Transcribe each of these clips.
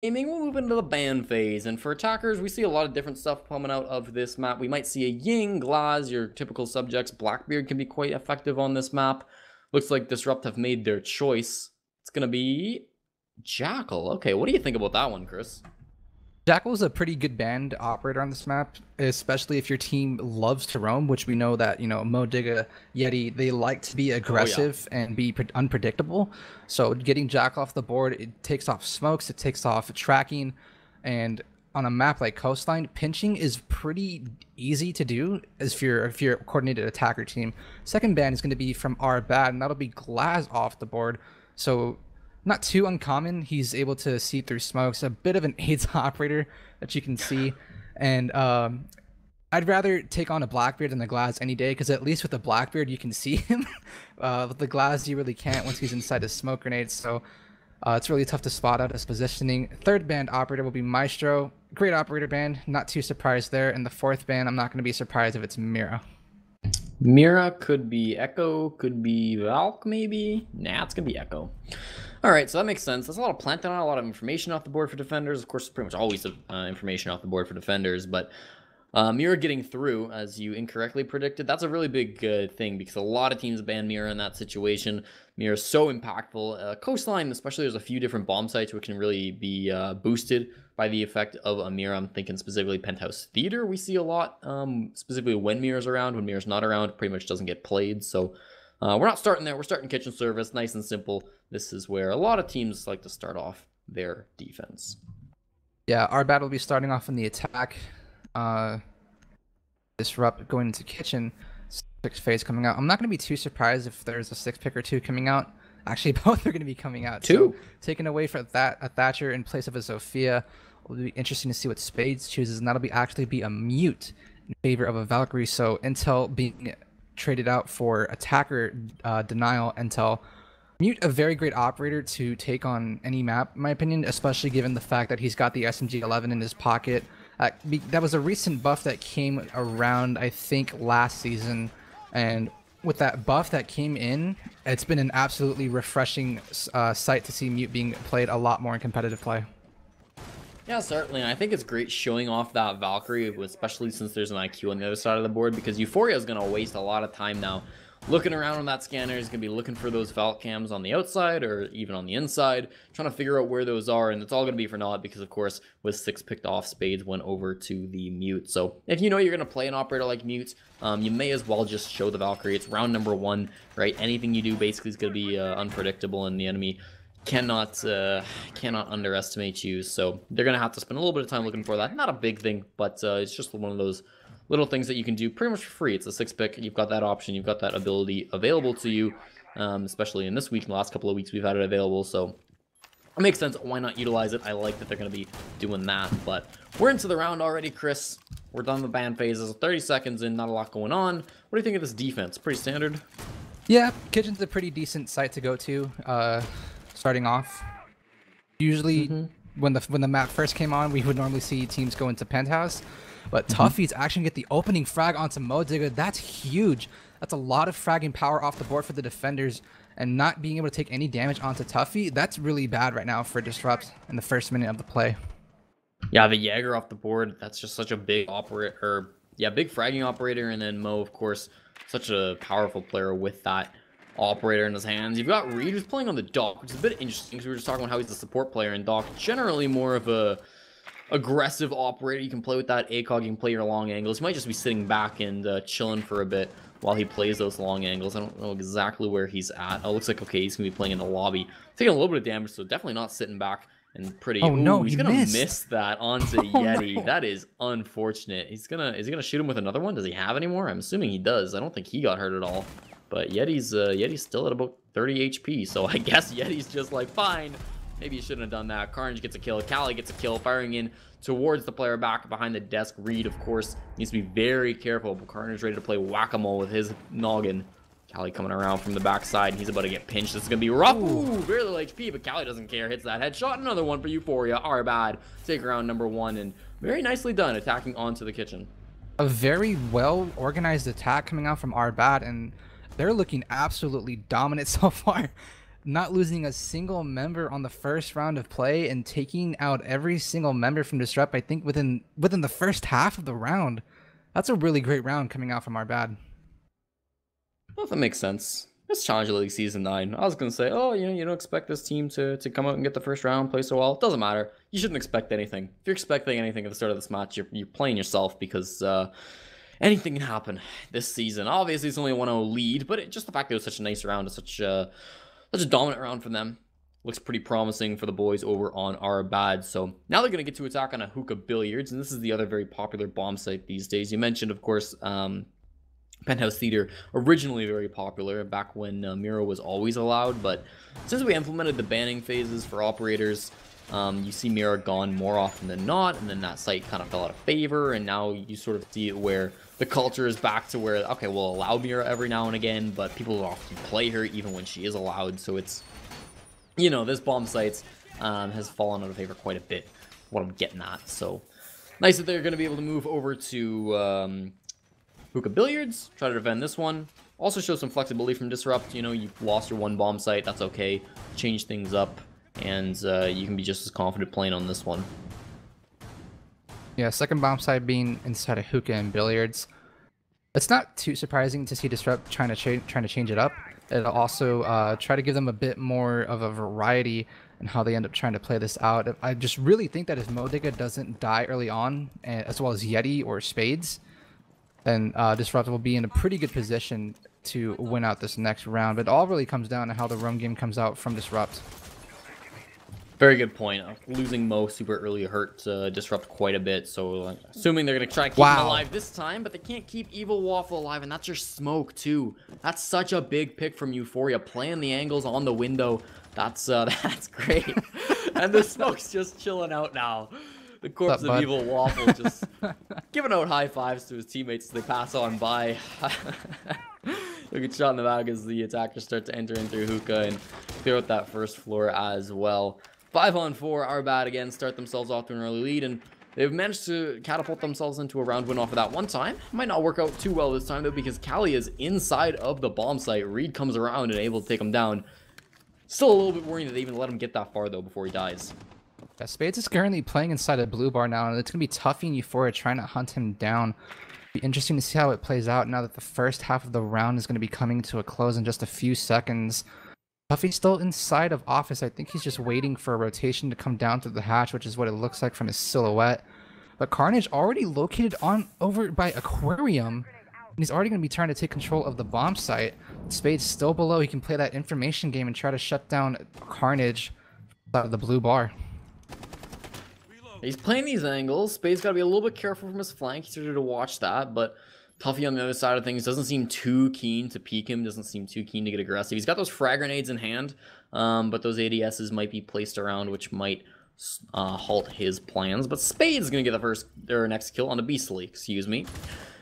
Gaming, we'll move into the ban phase, and for attackers, we see a lot of different stuff coming out of this map. We might see a Ying, Glaz, your typical subjects. Blackbeard can be quite effective on this map. Looks like Disrupt have made their choice. It's gonna be Jackal. Okay, what do you think about that one, Chris? Jackal's a pretty good band operator on this map, especially if your team loves to roam, which we know that, Mo Digga, Yeti, they like to be aggressive and be unpredictable. So getting Jackal off the board, it takes off smokes, it takes off tracking, and on a map like Coastline, pinching is pretty easy to do if you're a coordinated attacker team. Second ban is going to be from our bad, and that'll be Glass off the board. So not too uncommon. He's able to see through smokes. A bit of an AIDS operator that you can see, and I'd rather take on a Blackbeard than the Glass any day, because at least with the Blackbeard you can see him. With the Glass you really can't once he's inside the smoke grenades. So it's really tough to spot out his positioning. Third band operator will be Maestro. Great operator band. Not too surprised there. And the fourth band, I'm not going to be surprised if it's Mira. Mira could be Echo, could be Valk, maybe? Nah, it's gonna be Echo. Alright, so that makes sense. That's a lot of planting on, a lot of information off the board for defenders. Of course, pretty much always information off the board for defenders, but Mira getting through, as you incorrectly predicted, that's a really big thing, because a lot of teams ban Mira in that situation. Mira is so impactful. Coastline, especially, there's a few different bomb sites which can really be boosted by the effect of a Mira. I'm thinking specifically Penthouse Theater we see a lot, specifically when Mira's around. When Mira's not around, pretty much doesn't get played. So we're not starting there. We're starting kitchen service, nice and simple. This is where a lot of teams like to start off their defense. Yeah, our battle will be starting off in the attack. Disrupt going into kitchen. Six phase coming out. I'm not going to be too surprised if there's a six pick or two coming out. Actually, both are going to be coming out. Two. So, taking away from that a Thatcher in place of a Zofia. Will be interesting to see what Spades chooses, and that'll be actually be a mute in favor of a Valkyrie. So Intel being traded out for attacker denial. Intel mute, a very great operator to take on any map, in my opinion, especially given the fact that he's got the SMG-11 in his pocket. That was a recent buff that came around, I think, last season, and with that buff that came in, it's been an absolutely refreshing sight to see mute being played a lot more in competitive play. Yeah, certainly. And I think it's great showing off that Valkyrie, especially since there's an IQ on the other side of the board, because Euphoria is going to waste a lot of time now looking around on that scanner. He's going to be looking for those Valk cams on the outside or even on the inside, trying to figure out where those are, and it's all going to be for naught because, of course, with 6 picked off, Spades went over to the mute. So if you know you're going to play an operator like mute, you may as well just show the Valkyrie. It's round number 1, right? Anything you do basically is going to be unpredictable, and the enemy cannot underestimate you. So they're gonna have to spend a little bit of time looking for that. Not a big thing, but it's just one of those little things that you can do pretty much for free. It's a 6 pick. You've got that option. You've got that ability available to you, especially in this week. In the last couple of weeks, we've had it available. So it makes sense. Why not utilize it? I like that they're going to be doing that. But we're into the round already, Chris. We're done the ban phases. 30 seconds in, not a lot going on. What do you think of this defense? Pretty standard? Yeah, kitchen's a pretty decent site to go to. Starting off, usually when the map first came on, we would normally see teams go into Penthouse, but Tuffy's actually get the opening frag onto Mo Digga. That's huge. That's a lot of fragging power off the board for the defenders, and not being able to take any damage onto Tuffy, that's really bad right now for Disrupt in the first minute of the play. Yeah, the Jaeger off the board, that's just such a big operator, big fragging operator, and then Mo, of course, such a powerful player with that operator in his hands. You've got Reed, who's playing on the dock, which is a bit interesting because we were just talking about how he's a support player in dock. Generally more of a aggressive operator. You can play with that ACOG, you can play your long angles. He might just be sitting back and chilling for a bit while he plays those long angles. I don't know exactly where he's at. Oh, looks like, okay, he's going to be playing in the lobby. Taking a little bit of damage, so definitely not sitting back and pretty... Oh, no, he's going to miss that onto Yeti. No. That is unfortunate. Is he going to shoot him with another one? Does he have any more? I'm assuming he does. I don't think he got hurt at all. But Yeti's still at about 30 HP, so I guess Yeti's just like, fine, maybe you shouldn't have done that. Carnage gets a kill, Kali gets a kill, firing in towards the player back behind the desk. Reed, of course, needs to be very careful, but Carnage ready to play whack-a-mole with his noggin. Kali coming around from the backside, he's about to get pinched. This is going to be rough. Ooh, very little HP, but Kali doesn't care. Hits that headshot. Another one for Euphoria. Our bad. Take round number 1, and very nicely done, attacking onto the kitchen. A very well-organized attack coming out from our bad, and they're looking absolutely dominant so far. not losing a single member on the first round of play and taking out every single member from Disrupt, I think within the first half of the round. That's a really great round coming out from our bad. Well, that makes sense. It's Challenger League Season 9. I was going to say, oh, you don't expect this team to come out and get the first round, play so well. It doesn't matter. You shouldn't expect anything. If you're expecting anything at the start of this match, you're playing yourself, because anything can happen this season. Obviously, it's only a 1-0 lead, but just the fact that it was such a nice round, such a dominant round for them, looks pretty promising for the boys over on our bad. So now they're going to get to attack on a Hookah Billiards, and this is the other very popular bomb site these days. You mentioned, of course, Penthouse Theater, originally very popular back when Miro was always allowed, but since we implemented the banning phases for operators, you see Miro gone more often than not, and then that site kind of fell out of favor, and now you sort of see it where the culture is back to where, okay, we'll allow Miro every now and again, but people will often play her even when she is allowed. So it's, this bomb sites has fallen out of favor quite a bit, what I'm getting at. So nice that they're going to be able to move over to Hookah Billiards, try to defend this one. Also show some flexibility from Disrupt. You lost your one bomb site, that's okay. Change things up, and you can be just as confident playing on this one. Yeah, second bomb site being inside of Hookah and Billiards. It's not too surprising to see Disrupt trying to change it up. It'll also try to give them a bit more of a variety in how they end up trying to play this out. I just really think that if Modiga doesn't die early on, as well as Yeti or Spades, then Disrupt will be in a pretty good position to win out this next round. But it all really comes down to how the roam game comes out from Disrupt. Very good point. Losing Mo super early hurt Disrupt quite a bit, so assuming they're going to try to keep him alive this time, but they can't keep Evil Waffle alive, and that's your smoke too. That's such a big pick from Euphoria, playing the angles on the window. That's great. And the smoke's just chilling out now. The corpse of Evil Waffle just giving out high fives to his teammates as they pass on by. He'll get shot in the back as the attackers start to enter in through Hookah and clear out that first floor as well. 5-on-4, our bad again, start themselves off to an early lead, and they've managed to catapult themselves into a round win off of that one time. Might not work out too well this time, though, because Callie is inside of the bomb site. Reed comes around and able to take him down. Still a little bit worrying that they even let him get that far, though, before he dies. Yeah, Spades is currently playing inside a blue bar now, and it's going to be Tuffy and Euphoria trying to hunt him down. Be interesting to see how it plays out now that the first half of the round is going to be coming to a close in just a few seconds. Tuffy's still inside of Office. I think he's just waiting for a rotation to come down through the hatch, which is what it looks like from his silhouette. But Carnage already located over by Aquarium, and he's already going to be trying to take control of the bomb site. Spades still below. He can play that information game and try to shut down Carnage out of the blue bar. He's playing these angles. Spade's got to be a little bit careful from his flank. He's started to watch that, but Tuffy on the other side of things doesn't seem too keen to peek him, doesn't seem too keen to get aggressive. He's got those frag grenades in hand, but those ADSs might be placed around, which might halt his plans. But Spade's going to get the next kill on the Beastly, excuse me.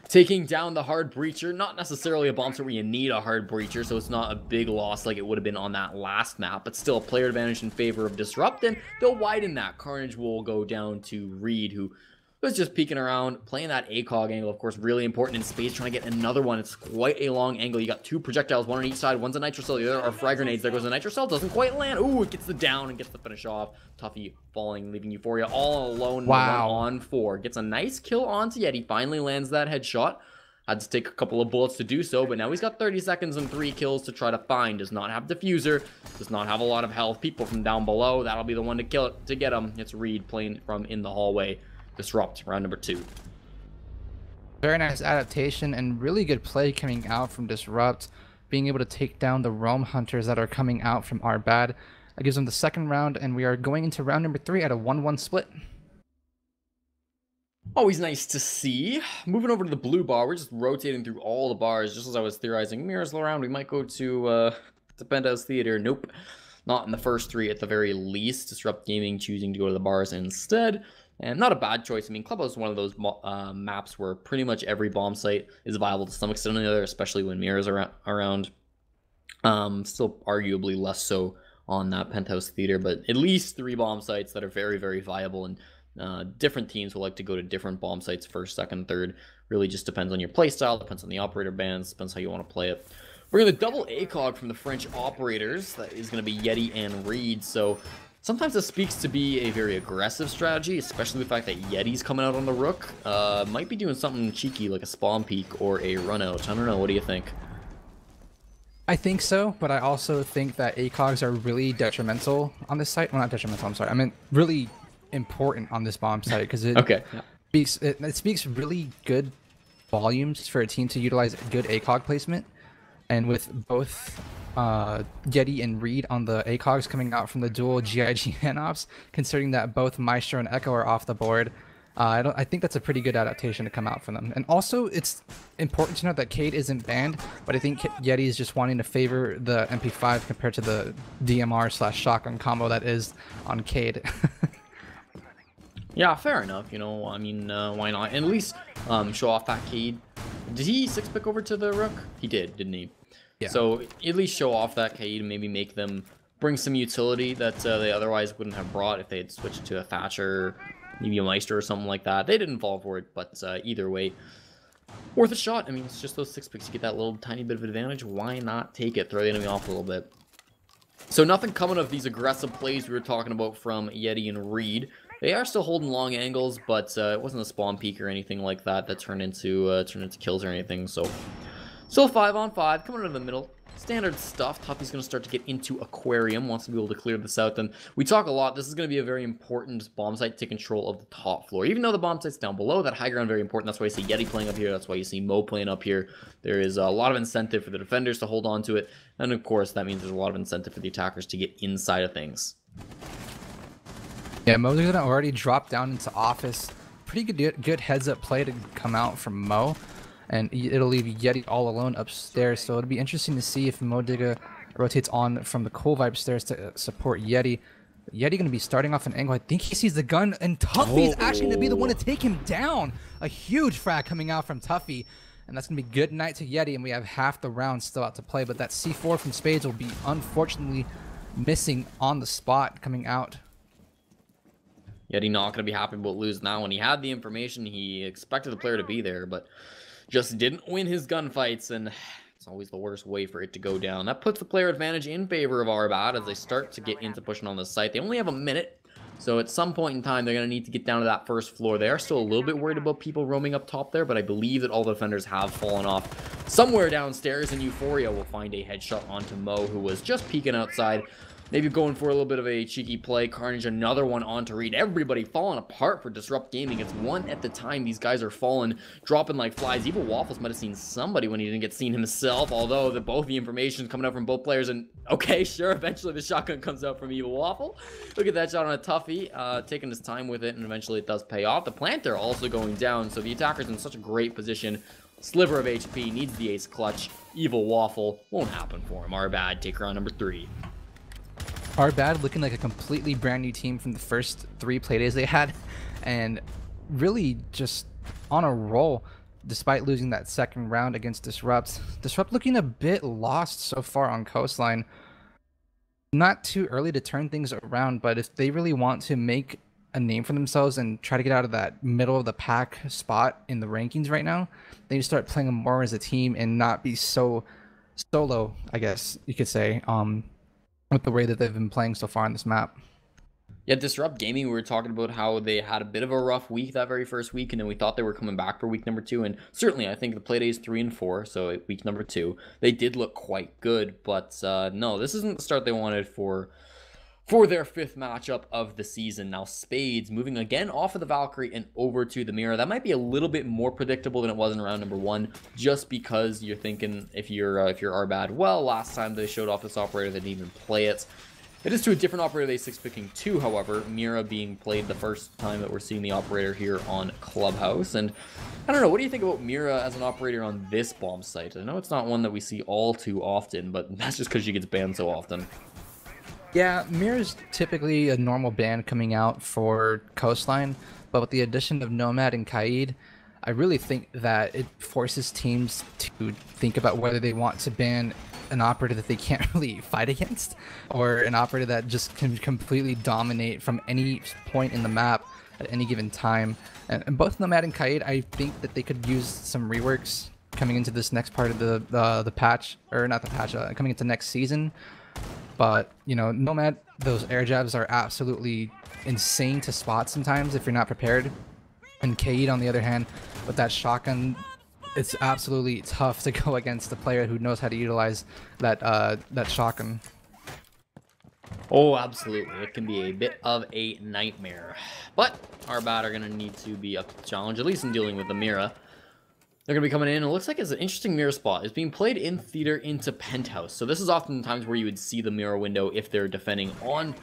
Taking down the Hard Breacher, not necessarily a bomb set where you need a Hard Breacher, so it's not a big loss like it would have been on that last map, but still a player advantage in favor of Disrupt, and they'll widen that. Carnage will go down to Reed, who was just peeking around, playing that ACOG angle, of course, really important in space, trying to get another one. It's quite a long angle. You got two projectiles, one on each side. One's a Nitro Cell, the other are frag grenades. There goes the Nitro Cell, doesn't quite land. Ooh, it gets the down and gets the finish off. Tuffy falling, leaving Euphoria all alone. Wow. 1-on-4. Gets a nice kill onto Yeti, finally lands that headshot. Had to take a couple of bullets to do so, but now he's got 30 seconds and 3 kills to try to find. Does not have diffuser, does not have a lot of health. People from down below, that'll be the one to kill it, to get him. It's Reed playing from in the hallway. Disrupt, round number 2. Very nice adaptation and really good play coming out from Disrupt, being able to take down the Roam Hunters that are coming out from our bad. That gives them the second round, and we are going into round number 3 at a 1-1 split. Always nice to see. Moving over to the blue bar, we're just rotating through all the bars, just as I was theorizing. Mirrors around, we might go to the Penthouse Theater. Nope, not in the first 3 at the very least. Disrupt Gaming choosing to go to the bars instead. And not a bad choice. I mean, Clubhouse is one of those maps where pretty much every bomb site is viable to some extent or another, especially when Mirrors are around. Still arguably less so on that Penthouse Theater, but at least 3 bomb sites that are very, very viable, and different teams will like to go to different bomb sites first, second, third. Really just depends on your playstyle, depends on the operator bans, depends how you want to play it. We're going to double ACOG from the French operators. That is going to be Yeti and Reed. So sometimes this speaks to be a very aggressive strategy, especially the fact that Yeti's coming out on the Rook. Might be doing something cheeky like a spawn peek or a run out. I don't know. What do you think? I think so, but I also think that ACOGs are really detrimental on this site. Well, not detrimental, I'm sorry. I mean, really important on this bomb site because it, okay. it speaks really good volumes for a team to utilize good ACOG placement. And with both Yeti and Reed on the ACOGs coming out from the dual GIGN ops, considering that both Maestro and Echo are off the board, I think that's a pretty good adaptation to come out from them. And also, it's important to note that Cade isn't banned, but I think Yeti is just wanting to favor the MP5 compared to the DMR/shotgun combo that is on Cade. Yeah, fair enough. You know, I mean, why not? And at least show off that Cade. Did he 6-pick over to the Rook? He did, didn't he? Yeah. So at least show off that Cade and maybe make them bring some utility that they otherwise wouldn't have brought if they had switched to a Thatcher, maybe a Meister or something like that. They didn't fall for it, but either way, worth a shot. I mean, it's just those 6-picks. You get that little tiny bit of advantage. Why not take it? Throw the enemy off a little bit. So nothing coming of these aggressive plays we were talking about from Yeti and Reed. They are still holding long angles, but it wasn't a spawn peek or anything like that that turned into kills or anything. So still 5-on-5 coming out of the middle. Standard stuff. Tuffy's going to start to get into Aquarium, wants to be able to clear this out. And we talk a lot. This is going to be a very important bomb site to take control of the top floor. Even though the bomb site's down below, that high ground very important. That's why you see Yeti playing up here. That's why you see Mo playing up here. There is a lot of incentive for the defenders to hold on to it. And of course, that means there's a lot of incentive for the attackers to get inside of things. Yeah, Mo's gonna already drop down into office. Pretty good heads up play to come out from Mo, and it'll leave Yeti all alone upstairs. So it'll be interesting to see if Modiga rotates on from the Cool Vibe stairs to support Yeti. Yeti gonna be starting off an angle. I think he sees the gun, and Tuffy's actually gonna be the one to take him down. A huge frag coming out from Tuffy, and that's gonna be good night to Yeti. And we have half the round still out to play, but that C4 from Spades will be unfortunately missing on the spot coming out. Yeti not going to be happy about losing that one. He had the information. He expected the player to be there, but just didn't win his gunfights, and it's always the worst way for it to go down. That puts the player advantage in favor of Arbad as they start to get into pushing on the site. They only have a minute, so at some point in time, they're going to need to get down to that first floor. They are still a little bit worried about people roaming up top there, but I believe that all the defenders have fallen off somewhere downstairs, and Euphoria will find a headshot onto Mo, who was just peeking outside. Maybe going for a little bit of a cheeky play. Carnage, another one onto Reed. Everybody falling apart for Disrupt Gaming. It's one at the time. These guys are falling, dropping like flies. Evil Waffles might have seen somebody when he didn't get seen himself, although both the information is coming out from both players. And okay, sure, eventually the shotgun comes out from Evil Waffle. Look at that shot on a Tuffy, taking his time with it, and eventually it does pay off. The Planter also going down, so the attacker's in such a great position. Sliver of HP, needs the ace clutch. Evil Waffle, won't happen for him. Arbad, take round number 3. Arbad looking like a completely brand new team from the first 3 playdays they had, and really just on a roll despite losing that second round against Disrupt. Disrupt looking a bit lost so far on Coastline. Not too early to turn things around, but if they really want to make a name for themselves and try to get out of that middle of the pack spot in the rankings right now, they need to start playing more as a team and not be so solo, I guess you could say, with the way that they've been playing so far on this map. Yeah, Disrupt Gaming, we were talking about how they had a bit of a rough week that very first week, and then we thought they were coming back for week number 2, and certainly I think the playdays 3 and 4, so week number 2, they did look quite good, but no, this isn't the start they wanted for their 5th matchup of the season. Now Spades moving again off of the Valkyrie and over to the Mira. That might be a little bit more predictable than it was in round number 1, just because you're thinking if you're Arbad, well, last time they showed off this operator, they didn't even play it. It is to a different operator they 6-picking 2, however, Mira being played the first time that we're seeing the operator here on Clubhouse. And I don't know, what do you think about Mira as an operator on this bomb site? I know it's not one that we see all too often, but that's just because she gets banned so often. Yeah, Mira's typically a normal ban coming out for Coastline, but with the addition of Nomad and Kaid, I really think that it forces teams to think about whether they want to ban an operator that they can't really fight against, or an operator that just can completely dominate from any point in the map at any given time. And both Nomad and Kaid, I think that they could use some reworks coming into this next part of the patch, or not the patch, coming into next season. But, you know, Nomad, those air jabs are absolutely insane to spot sometimes if you're not prepared. And Kaid, on the other hand, with that shotgun, it's absolutely tough to go against a player who knows how to utilize that that shotgun. Oh, absolutely. It can be a bit of a nightmare. But Arbad are going to need to be up to the challenge, at least in dealing with the Mira. They're going to be coming in. It looks like it's an interesting mirror spot. It's being played in theater into penthouse. So this is often times where you would see the mirror window if they're defending on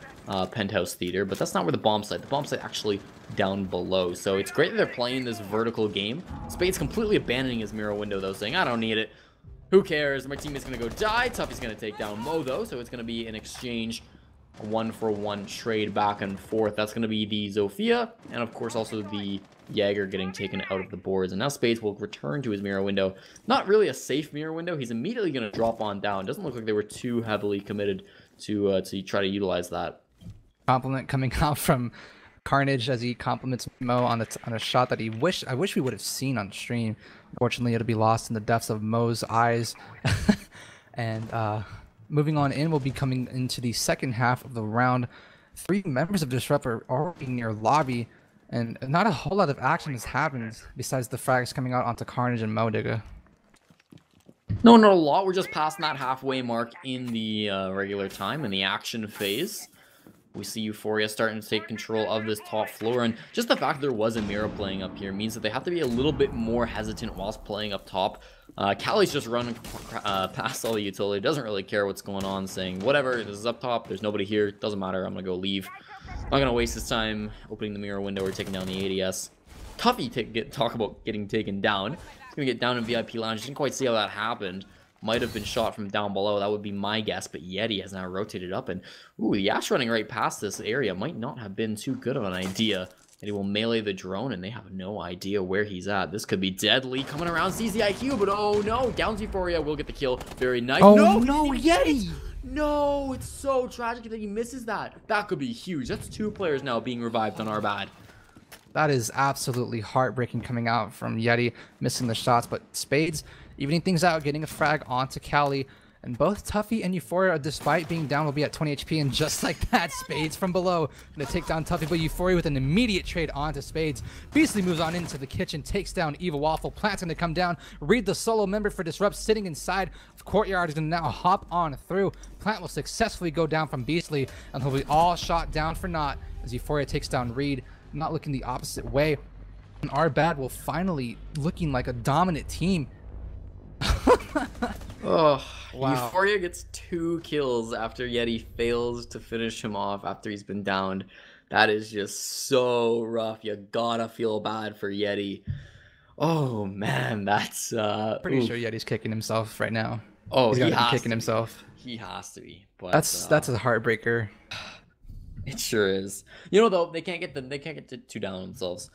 penthouse theater. But that's not where the bomb site. The bomb site actually down below. So it's great that they're playing this vertical game. Spade's completely abandoning his mirror window though, saying, I don't need it. Who cares? My teammate's going to go die. Tuffy's going to take down Mo though. So it's going to be an exchange. A 1-for-1 trade back and forth. That's going to be the Zofia, and of course also the Jaeger getting taken out of the boards. And now Spades will return to his mirror window. Not really a safe mirror window. He's immediately going to drop on down. Doesn't look like they were too heavily committed to try to utilize that. Compliment coming out from Carnage as he compliments Mo on a shot that I wish we would have seen on stream. Unfortunately, it'll be lost in the depths of Mo's eyes. And moving on in, we'll be coming into the second half of the round. 3 members of Disrupt are already near lobby, and not a whole lot of action has happened besides the frags coming out onto Carnage and Modigga. No, not a lot. We're just passing that halfway mark in the regular time in the action phase. We see Euphoria starting to take control of this top floor, and just the fact there was a Mira playing up here means that they have to be a little bit more hesitant whilst playing up top. Callie's just running past all the utility, doesn't really care what's going on, saying, whatever, this is up top, there's nobody here, doesn't matter, I'm gonna go leave. Not gonna waste his time opening the Mira window or taking down the ADS. Tuffy talk about getting taken down. He's gonna get down in VIP Lounge, didn't quite see how that happened. Might have been shot from down below. That would be my guess, but Yeti has now rotated up, and ooh, the Ash running right past this area might not have been too good of an idea. And he will melee the drone, and they have no idea where he's at. This could be deadly. Coming around, sees the IQ, but oh no, Downs Euphoria will get the kill. Very nice. Oh no, Yeti! No, it's so tragic that he misses that. That could be huge. That's 2 players now being revived on Arbad. That is absolutely heartbreaking coming out from Yeti, missing the shots, but Spades evening things out, getting a frag onto Callie, and both Tuffy and Euphoria, despite being down, will be at 20 HP, and just like that, Spades from below gonna take down Tuffy, but Euphoria with an immediate trade onto Spades. Beastly moves on into the kitchen, takes down Eva Waffle. Plant's gonna come down, read the solo member for Disrupt sitting inside of Courtyard is gonna now hop on through. Plant will successfully go down from Beastly, and he'll be all shot down for naught as Euphoria takes down Reed, not looking the opposite way. And Arbad will finally looking like a dominant team. Oh, wow. Euphoria gets 2 kills after Yeti fails to finish him off after he's been downed. That is just so rough. You gotta feel bad for Yeti. Oh man, that's pretty sure Yeti's kicking himself right now. Oh, he's gotta be kicking himself. He has to be. But that's a heartbreaker. It sure is. You know though, they can't get too down on themselves.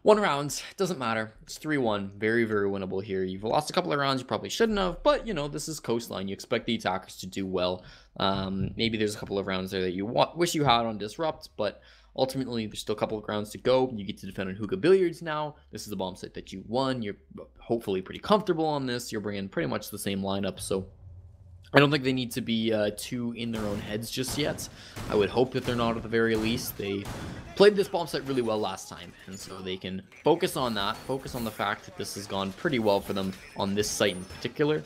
1 round, doesn't matter. It's 3-1. Very, very winnable here. You've lost a couple of rounds you probably shouldn't have, but, you know, this is Coastline. You expect the attackers to do well. Maybe there's a couple of rounds there that you wish you had on Disrupt, but ultimately there's still a couple of rounds to go. You get to defend on Hookah Billiards now. This is the bomb site that you won. You're hopefully pretty comfortable on this. You're bringing pretty much the same lineup, so I don't think they need to be too in their own heads just yet. I would hope that they're not at the very least. They played this bomb site really well last time, and so they can focus on that, focus on the fact that this has gone pretty well for them on this site in particular,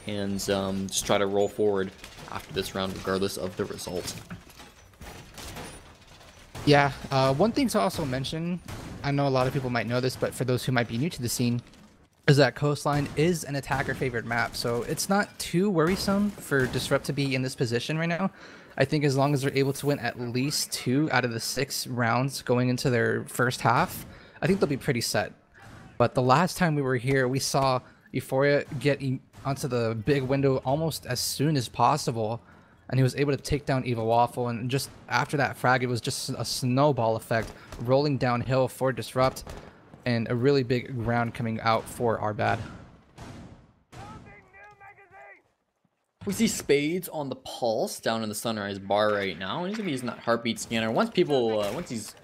and just try to roll forward after this round regardless of the result. Yeah, one thing to also mention, I know a lot of people might know this, but for those who might be new to the scene, is that Coastline is an attacker favored map, so it's not too worrisome for Disrupt to be in this position right now. I think as long as they're able to win at least 2 out of the 6 rounds going into their first half, I think they'll be pretty set. But the last time we were here, we saw Euphoria get onto the big window almost as soon as possible, and he was able to take down Eva Waffle, and just after that frag, it was just a snowball effect rolling downhill for Disrupt, and a really big round coming out for Arbad. We see Spades on the Pulse down in the Sunrise bar right now, and he's gonna be using that heartbeat scanner. Once he's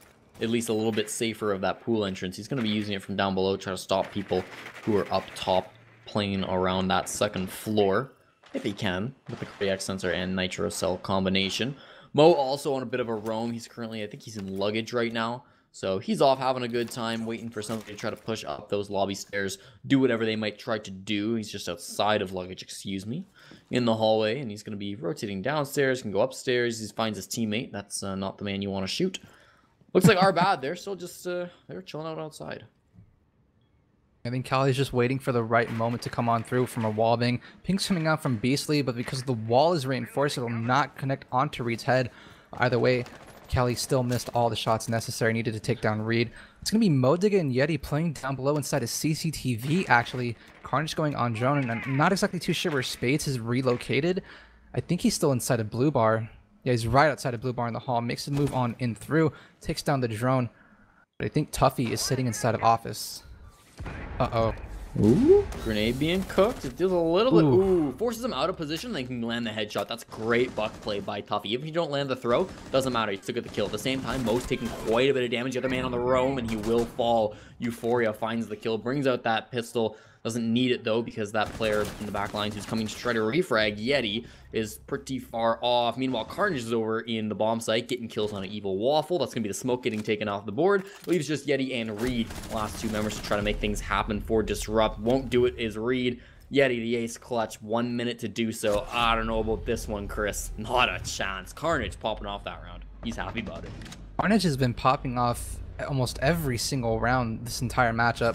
at least a little bit safer of that pool entrance, he's gonna be using it from down below, trying to stop people who are up top. playing around that second floor, if he can, with the cardiac sensor and nitro cell combination. Mo also on a bit of a roam. He's currently, I think he's in luggage right now. So he's off having a good time, waiting for somebody to try to push up those lobby stairs, do whatever they might try to do. He's just outside of luggage, excuse me, in the hallway, and he's going to be rotating downstairs, can go upstairs. He finds his teammate. That's not the man you want to shoot. Looks like our bad. They're still just, they're chilling out outside. I think Cali's just waiting for the right moment to come on through from a wall bang. Pink's coming out from Beastly, but because the wall is reinforced, it'll not connect onto Reed's head. Either way, Cali still missed all the shots necessary, needed to take down Reed. It's going to be Modiga and Yeti playing down below inside a CCTV, actually. Carnage going on drone, and I'm not exactly too sure where Spades is relocated. I think he's still inside a blue bar. Yeah, he's right outside a blue bar in the hall. Makes a move on in through, takes down the drone. But I think Tuffy is sitting inside of office. Uh-oh. Ooh, grenade being cooked. It deals a little bit. Ooh, forces him out of position. They can land the headshot. That's great buck play by Tuffy. If you don't land the throw, doesn't matter. You still get the kill. At the same time, Mo's taking quite a bit of damage. The other man on the roam, and he will fall. Euphoria finds the kill, brings out that pistol. Doesn't need it though, because that player in the back lines who's coming to try to refrag Yeti is pretty far off. Meanwhile, Carnage is over in the bomb site, getting kills on an Evil Waffle. That's going to be the smoke getting taken off the board. Leaves just Yeti and Reed, last two members, to try to make things happen for Disrupt. Won't do it is Reed. Yeti, the ace clutch, 1 minute to do so. I don't know about this one, Chris. Not a chance. Carnage popping off that round. He's happy about it. Carnage has been popping off almost every single round this entire matchup.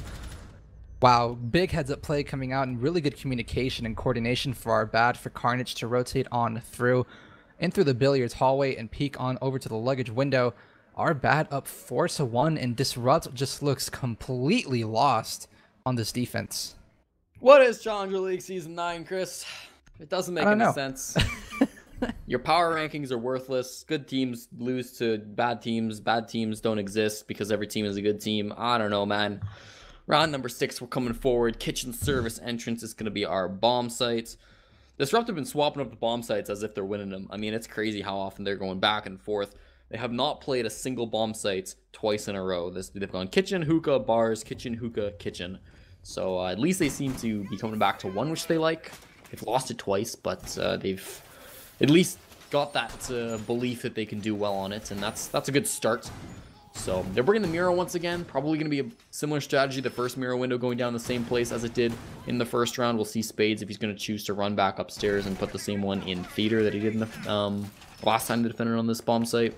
Wow, big heads up play coming out, and really good communication and coordination for our bad for Carnage to rotate on through, in through the billiards hallway and peek on over to the luggage window. Our bad up 4-1, and Disrupt just looks completely lost on this defense. What is Challenger League Season 9, Chris? It doesn't make any sense. Your power rankings are worthless. Good teams lose to bad teams. Bad teams don't exist because every team is a good team. I don't know, man. Round number 6, we're coming forward. Kitchen service entrance is going to be our bomb sites. Disrupt have been swapping up the bomb sites as if they're winning them. I mean, it's crazy how often they're going back and forth. They have not played a single bomb sites twice in a row. They've gone kitchen, hookah, bars, kitchen, hookah, kitchen. So at least they seem to be coming back to one, which they like. They've lost it twice, but they've at least got that belief that they can do well on it, and that's a good start. So they're bringing the Miro once again. Probably going to be a similar strategy. The first Miro window going down the same place as it did in the first round. We'll see Spades if he's going to choose to run back upstairs and put the same one in theater that he did in the last time they defended on this bomb site.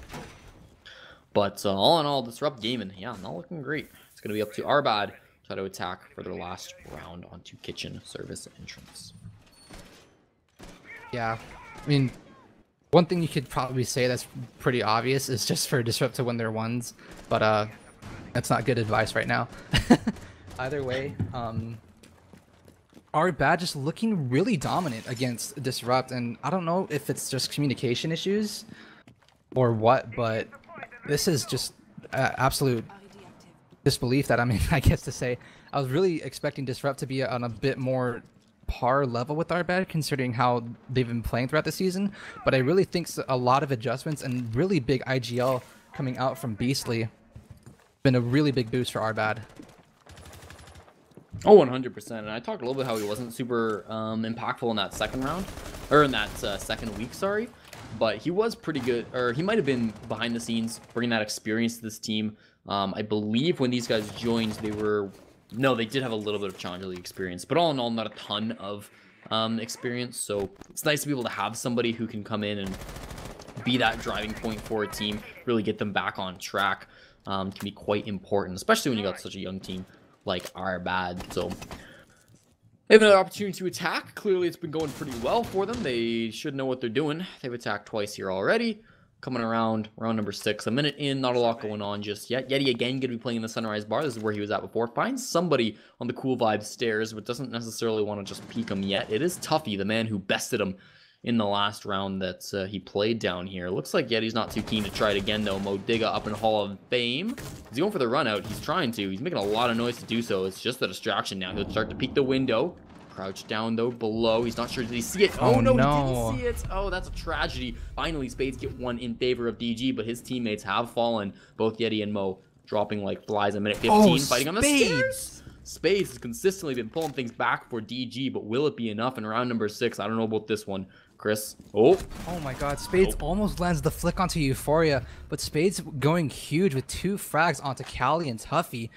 But all in all, Disrupt gaming, yeah, not looking great. It's going to be up to Arbad to try to attack for their last round onto kitchen service entrance. Yeah, I mean, one thing you could probably say that's pretty obvious is just for Disrupt to win their ones, but that's not good advice right now. Either way, our bad just looking really dominant against Disrupt, and I don't know if it's just communication issues or what, but this is just absolute disbelief that, I mean, I guess to say. I was really expecting Disrupt to be on a bit more par level with our bad, considering how they've been playing throughout the season, but I really think a lot of adjustments and really big IGL coming out from Beastly been a really big boost for our bad. Oh, 100%. And I talked a little bit how he wasn't super impactful in that second round, or in that second week, sorry, but he was pretty good, or he might have been behind the scenes bringing that experience to this team. I believe when these guys joined, they did have a little bit of Challenger League experience, but all in all, not a ton of experience. So it's nice to be able to have somebody who can come in and be that driving point for a team, really get them back on track. Can be quite important, especially when you got such a young team like our bad. So they have another opportunity to attack. Clearly, it's been going pretty well for them. They should know what they're doing. They've attacked twice here already. Coming around round number 6, a minute in, not a lot going on just yet. Yeti again going to be playing in the Sunrise Bar. This is where he was at before. Finds somebody on the Cool Vibes stairs, but doesn't necessarily want to just peek him yet. It is Tuffy, the man who bested him in the last round that he played down here. Looks like Yeti's not too keen to try it again, though. Modiga up in Hall of Fame. He's going for the run out. He's trying to. He's making a lot of noise to do so. It's just a distraction now. He'll start to peek the window. Crouch down, though, below. He's not sure. Did he see it? Oh, no, he didn't see it. Oh, that's a tragedy. Finally, Spades get one in favor of DG, but his teammates have fallen. Both Yeti and Mo dropping like flies a minute 15, fighting on the stairs. Spades has consistently been pulling things back for DG, but will it be enough in round number 6? I don't know about this one, Chris. Oh my god, Spades almost lands the flick onto Euphoria, but Spades going huge with 2 frags onto Cali and Tuffy.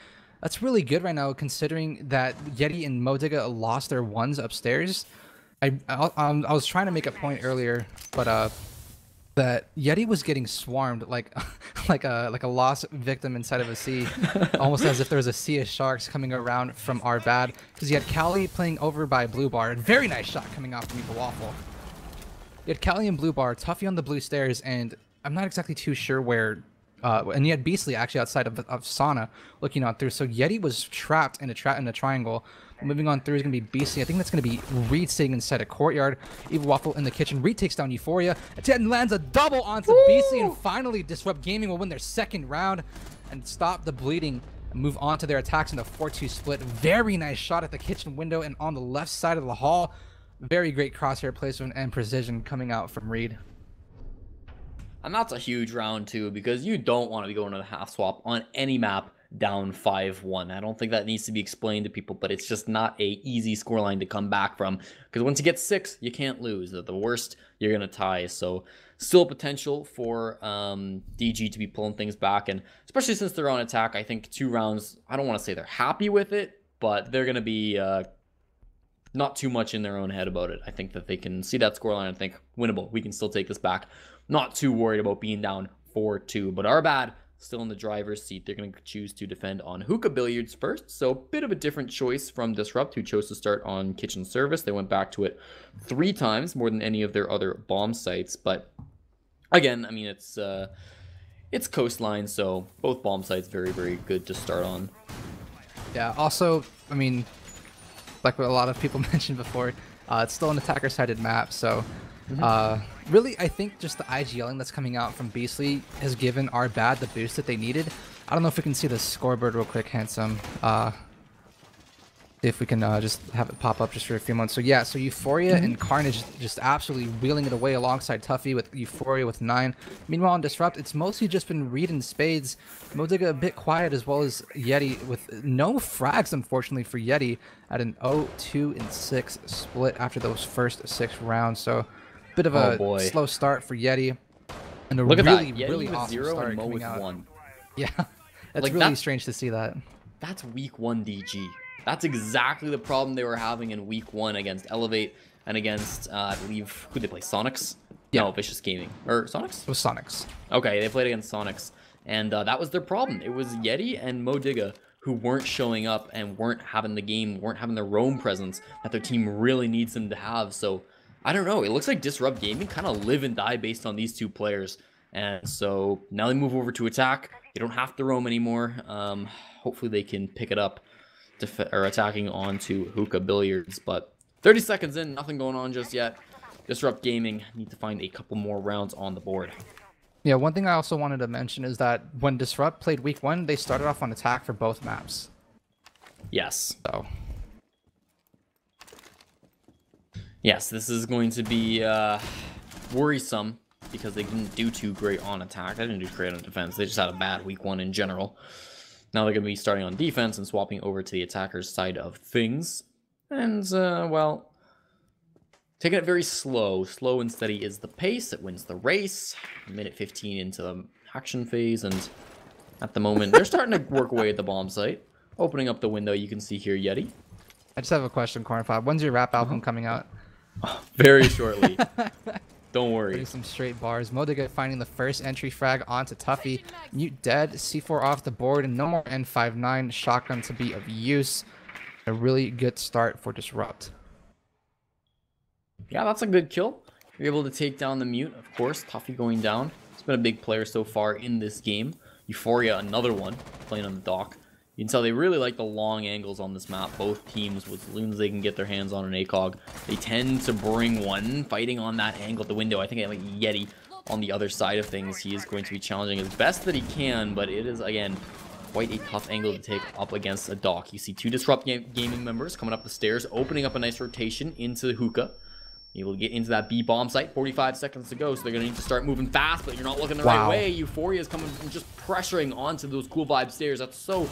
That's really good right now, considering that Yeti and Modiga lost their ones upstairs. I was trying to make a point earlier, but that Yeti was getting swarmed like like a lost victim inside of a sea, almost as if there was a sea of sharks coming around from our bad. Because you had Cali playing over by Blue Bar, and very nice shot coming out from Eagle Waffle. You had Cali and Blue Bar, Tuffy on the blue stairs, and I'm not exactly too sure where. And you had Beastly actually outside of Sauna looking on through. So Yeti was trapped in a triangle. Moving on through is going to be Beastly. I think that's going to be Reed sitting inside a courtyard. Evil Waffle in the kitchen. Reed takes down Euphoria. And lands a double onto Beastly. And finally, Disrupt Gaming will win their 2nd round and stop the bleeding and move on to their attacks in the 4-2 split. Very nice shot at the kitchen window and on the left side of the hall. Very great crosshair placement and precision coming out from Reed. And that's a huge round too, because you don't want to be going to the half swap on any map down 5-1. I don't think that needs to be explained to people, but it's just not a easy scoreline to come back from, because once you get 6, you can't lose. At the worst, you're going to tie. So still potential for DG to be pulling things back, and especially since they're on attack, I think 2 rounds, I don't want to say they're happy with it, but they're going to be not too much in their own head about it. I think that they can see that scoreline and think, winnable, we can still take this back. Not too worried about being down 4-2, but our bad still in the driver's seat. They're going to choose to defend on Hookah Billiards first, so a bit of a different choice from Disrupt, who chose to start on Kitchen Service. They went back to it 3 times, more than any of their other bomb sites, but again, I mean, it's coastline, so both bomb sites very, very good to start on. Yeah, also, I mean, like what a lot of people mentioned before, it's still an attacker-sided map, so really, I think just the IGLing that's coming out from Beastly has given our bad the boost that they needed. I don't know if we can see the scoreboard real quick, Handsome. If we can just have it pop up just for a few months. So yeah, so Euphoria and Carnage just absolutely wheeling it away alongside Tuffy with Euphoria with 9. Meanwhile, on Disrupt, it's mostly just been Reed and Spades. Modiga a bit quiet, as well as Yeti with no frags, unfortunately, for Yeti at an 0-2-6 split after those first 6 rounds. So bit of a slow start for Yeti, and a really awesome 0 start and Mo coming with out. 1. Yeah, that's really strange to see that. That's week 1 DG. That's exactly the problem they were having in week 1 against Elevate and against I believe, who they play, Sonics? Yeah. No, Vicious Gaming or Sonics. It was Sonics. Okay, they played against Sonics, and that was their problem. It was Yeti and Modiga who weren't showing up and weren't having the game, weren't having the roam presence that their team really needs them to have. So I don't know. It looks like Disrupt Gaming kind of live and die based on these 2 players. And so now they move over to attack. They don't have to roam anymore. Hopefully they can pick it up attacking onto Hookah Billiards. But 30 seconds in, nothing going on just yet. Disrupt Gaming need to find a couple more rounds on the board. Yeah, one thing I also wanted to mention is that when Disrupt played week 1, they started off on attack for both maps. Yes. So yes, this is going to be worrisome because they didn't do too great on attack. They didn't do great on defense. They just had a bad week 1 in general. Now they're going to be starting on defense and swapping over to the attacker's side of things. And, well, taking it very slow. Slow and steady is the pace. It wins the race. Minute 15 into the action phase. And at the moment, they're starting to work away at the bomb site. Opening up the window, you can see here Yeti. I just have a question, Cornfob. When's your rap album coming out? Very shortly. Don't worry. Putting some straight bars. Modiga finding the first entry frag onto Tuffy. Mute dead. C4 off the board. And no more N59. Shotgun to be of use. A really good start for Disrupt. Yeah, that's a good kill. You're able to take down the Mute, of course. Tuffy going down. He's been a big player so far in this game. Euphoria, another one, playing on the dock. You can tell they really like the long angles on this map. Both teams, with as soon as they can get their hands on an ACOG, they tend to bring one fighting on that angle at the window. I think I like Yeti on the other side of things. He is going to be challenging as best that he can, but it is, again, quite a tough angle to take up against a dock. You see 2 Disrupt Gaming members coming up the stairs, opening up a nice rotation into the Hookah. Able to get into that B bomb site. 45 seconds to go, so they're going to need to start moving fast, but you're not looking the right way. Euphoria is coming and just pressuring onto those Cool Vibe stairs. That's so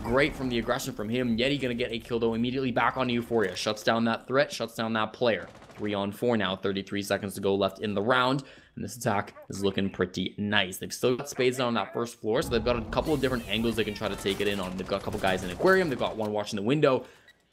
Great from the aggression from him. Yeti gonna get a kill though immediately back on Euphoria. Shuts down that threat, shuts down that player. 3 on 4 now, 33 seconds to go left in the round. And this attack is looking pretty nice. They've still got spades on that first floor, so they've got a couple of different angles they can try to take it in on. They've got a couple guys in aquarium. They've got one watching the window.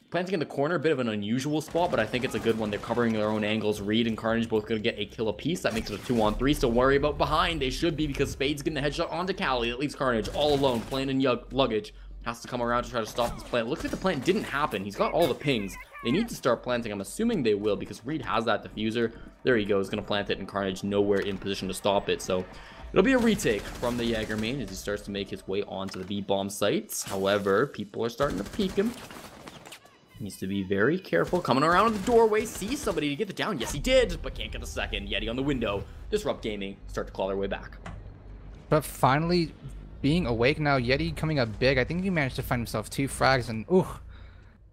Planting in the corner, a bit of an unusual spot, but I think it's a good one. They're covering their own angles. Reed and Carnage both going to get a kill apiece. That makes it a 2 on 3. Still worry about behind. They should be, because Spade's getting the headshot onto Cali. That leaves Carnage all alone, playing in luggage. Has to come around to try to stop this plant. Looks like the plant didn't happen. He's got all the pings. They need to start planting. I'm assuming they will, because Reed has that diffuser. There he goes. Going to plant it, and Carnage nowhere in position to stop it. So it'll be a retake from the Jaeger main as he starts to make his way onto the B-bomb sites. However, people are starting to peek him. Needs to be very careful. Coming around the doorway, sees somebody to get the down. Yes, he did, but can't get the second. Yeti on the window. Disrupt Gaming. Start to claw their way back. But finally, being awake now, Yeti coming up big. I think he managed to find himself 2 frags, and ooh,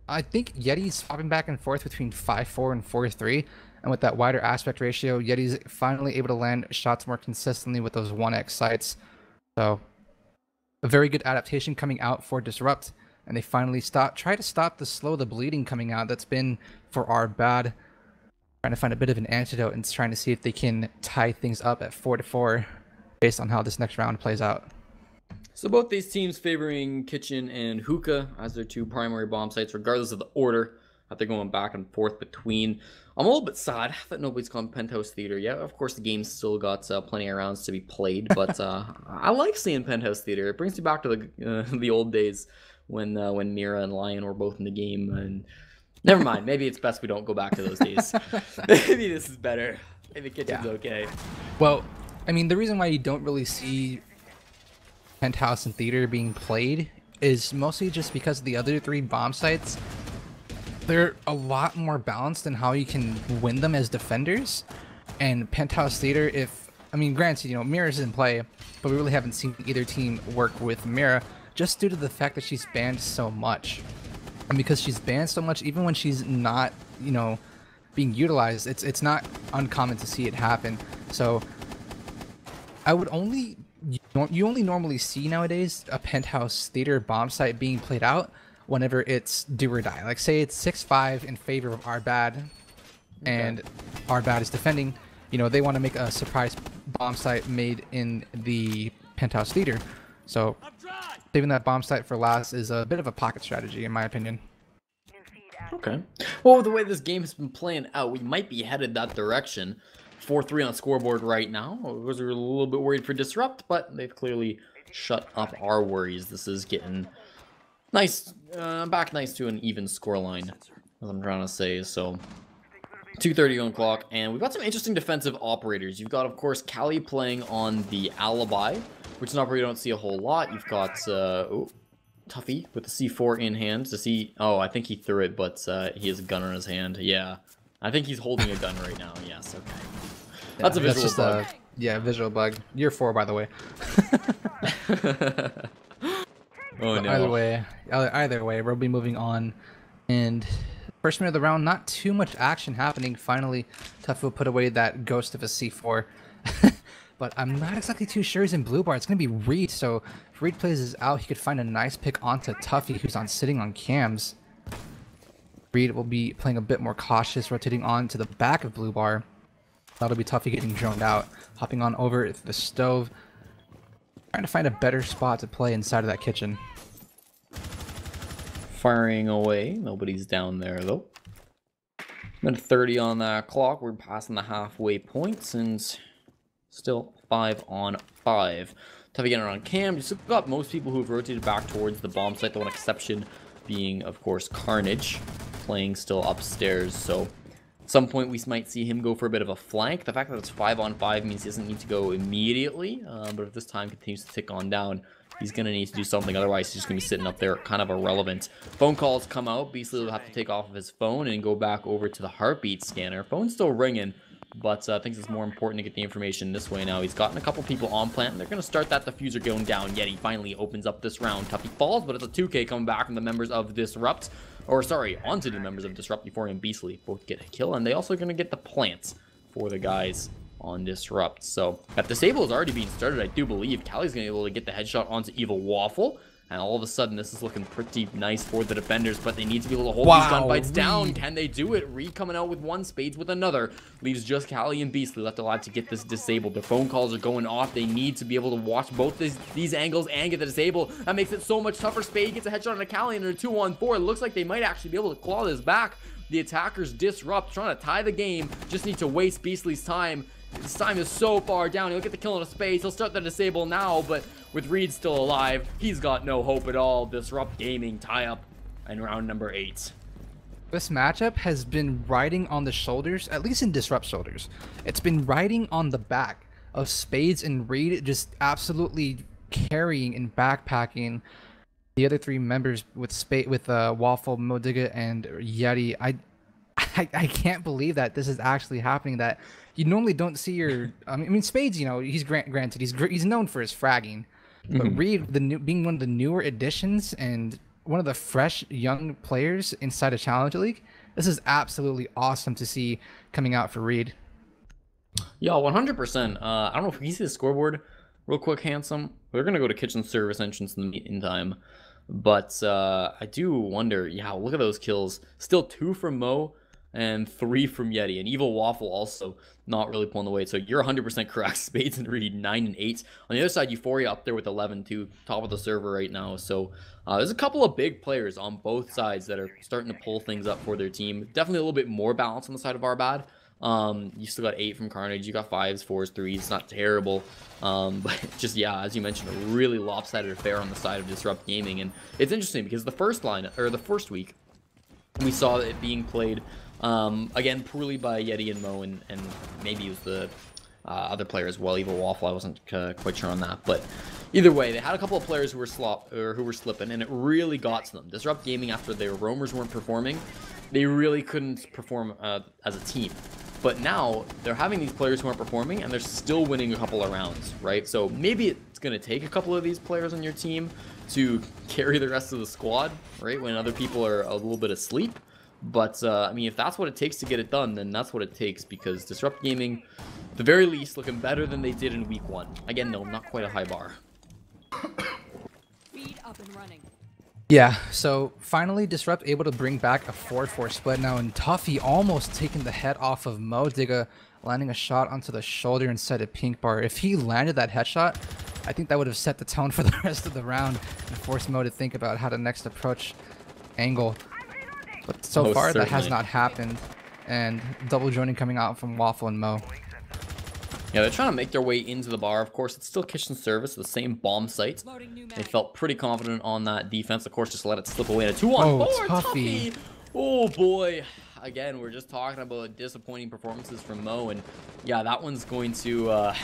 I think Yeti's swapping back and forth between 5-4 and 4-3. And with that wider aspect ratio, Yeti's finally able to land shots more consistently with those 1x sights. So, a very good adaptation coming out for Disrupt. And they finally try to stop the bleeding coming out that's been for our bad. Trying to find a bit of an antidote and trying to see if they can tie things up at 4-4 based on how this next round plays out. So both these teams favoring Kitchen and Hookah as their 2 primary bomb sites, regardless of the order that they're going back and forth between. I'm a little bit sad that nobody's gone Penthouse Theater yet. Of course, the game's still got plenty of rounds to be played, but I like seeing Penthouse Theater. It brings you back to the old days when Mira and Lion were both in the game. And never mind, maybe it's best we don't go back to those days. Maybe this is better. Maybe Kitchen's okay. Well, I mean, the reason why you don't really see Penthouse and Theater being played is mostly just because the other 3 bomb sites, they're a lot more balanced in how you can win them as defenders. And Penthouse Theater, I mean, granted, you know, Mira's in play, but we really haven't seen either team work with Mira, just due to the fact that she's banned so much. And because she's banned so much, even when she's not, you know, being utilized, it's not uncommon to see it happen. So I would you only normally see nowadays a Penthouse Theater bomb site being played out whenever it's do or die. Like, say it's 6-5 in favor of our bad, and our bad is defending. You know, they want to make a surprise bomb site made in the Penthouse Theater. So saving that bomb site for last is a bit of a pocket strategy, in my opinion. Okay. Well, the way this game has been playing out, we might be headed that direction. 4-3 on scoreboard right now. I was a little bit worried for Disrupt, but they've clearly shut up our worries. This is getting nice, back nice to an even scoreline, as I'm trying to say. So 2:30 on clock, and we've got some interesting defensive operators. You've got, of course, Cali playing on the Alibi, which is an operator you don't see a whole lot. You've got Tuffy with the C4 in hand to see. Oh, I think he threw it, but he has a gun in his hand. Yeah, I think he's holding a gun right now. Yes, okay. That's a visual bug. Yeah, visual bug. Year 4, by the way. Oh no. Either way, we'll be moving on. And first minute of the round, not too much action happening. Finally, Tuffy put away that ghost of a C4. But I'm not exactly too sure he's in blue bar. It's going to be Reed. So if Reed plays this out, he could find a nice pick onto Tuffy, who's sitting on cams. Reed will be playing a bit more cautious, rotating on to the back of blue bar. That'll be Tuffy getting droned out, hopping on over the stove, trying to find a better spot to play inside of that kitchen. Firing away. Nobody's down there, though. Minute 30 on that clock. We're passing the halfway points, and still 5 on 5. Tuffy getting around cam. You've still got most people who have rotated back towards the bomb site. The one exception being, of course, Carnage, playing still upstairs. So at some point we might see him go for a bit of a flank. The fact that it's 5 on 5 means he doesn't need to go immediately. But if this time continues to tick on down, he's going to need to do something. Otherwise, he's just going to be sitting up there kind of irrelevant. Phone calls come out. Beastly will have to take off of his phone and go back over to the heartbeat scanner. Phone's still ringing, but I think it's more important to get the information this way now. He's gotten a couple people on plant, and they're going to start that diffuser going down. Yeti finally opens up this round. Tuffy falls, but it's a 2K coming back from the members of Disrupt. Or, sorry, onto the members of Disrupt. Euphoria and Beastly both get a kill, and they also are going to get the plants for the guys on Disrupt. So, that disable is already being started, I do believe. Cali's going to be able to get the headshot onto Evil Waffle, And all of a sudden, this is looking pretty nice for the defenders, but they need to be able to hold these gunfights down. Can they do it? Reed coming out with one, Spades with another. Leaves just Callie and Beastly left alive to get this disabled. Their phone calls are going off. They need to be able to watch both these angles and get the disable. That makes it so much tougher. Spade gets a headshot on a Callie and they're 2-on-4. It looks like they might actually be able to claw this back. The attackers disrupt, trying to tie the game. Just need to waste Beastly's time. His time is so far down. He'll get the kill in a space. He'll start the disable now, but with Reed still alive, he's got no hope at all. Disrupt Gaming tie up in round number 8. This matchup has been riding on the shoulders, at least in Disrupt shoulders. It's been riding on the back of Spades and Reed, just absolutely carrying and backpacking the other 3 members with Waffle, Modiga, and Yeti. I can't believe that this is actually happening. That you normally don't see your. I mean, Spades. You know, he's granted he's known for his fragging, but Reed, being one of the newer additions and one of the fresh young players inside of Challenger League, this is absolutely awesome to see coming out for Reed. Yeah, 100%. I don't know if you see the scoreboard real quick, Handsome. We're gonna go to kitchen service entrance in the meantime, but I do wonder. Yeah, look at those kills. Still 2 from Mo and 3 from Yeti, and Evil Waffle also not really pulling the weight. So you're 100% correct. Spades and Reed 9 and 8. On the other side, Euphoria up there with 11 too, top of the server right now. So there's a couple of big players on both sides that are starting to pull things up for their team. Definitely a little bit more balance on the side of Arbad. You still got 8 from Carnage. You got 5s, 4s, 3s. It's not terrible. But just, yeah, as you mentioned, a really lopsided affair on the side of Disrupt Gaming. And it's interesting because the first week, we saw it being played again poorly by Yeti and Mo, and maybe it was the other player as well, Evil Waffle. I wasn't quite sure on that, but either way, they had a couple of players who were slipping, and it really got to them. Disrupt Gaming, after their roamers weren't performing, they really couldn't perform as a team. But now they're having these players who aren't performing, and they're still winning a couple of rounds, right? So maybe it's going to take a couple of these players on your team to carry the rest of the squad, right, when other people are a little bit asleep. But, I mean, if that's what it takes to get it done, then that's what it takes, because Disrupt Gaming, at the very least, looking better than they did in week 1. Again, no, not quite a high bar. Speed up and running. Yeah, so finally Disrupt able to bring back a 4-4 split now, and Tuffy almost taking the head off of Modiga, landing a shot onto the shoulder inside of Pink Bar. If he landed that headshot, I think that would have set the tone for the rest of the round and forced Mo to think about how to next approach angle. But so far, certainly. that has not happened. And double joining coming out from Waffle and Mo. Yeah, they're trying to make their way into the bar. Of course, it's still kitchen service, the same bomb site. They felt pretty confident on that defense. Of course, just let it slip away. And a 2-on-4. Tuffy. Oh, boy. Again, we're just talking about disappointing performances from Mo. And, yeah, that one's going to... I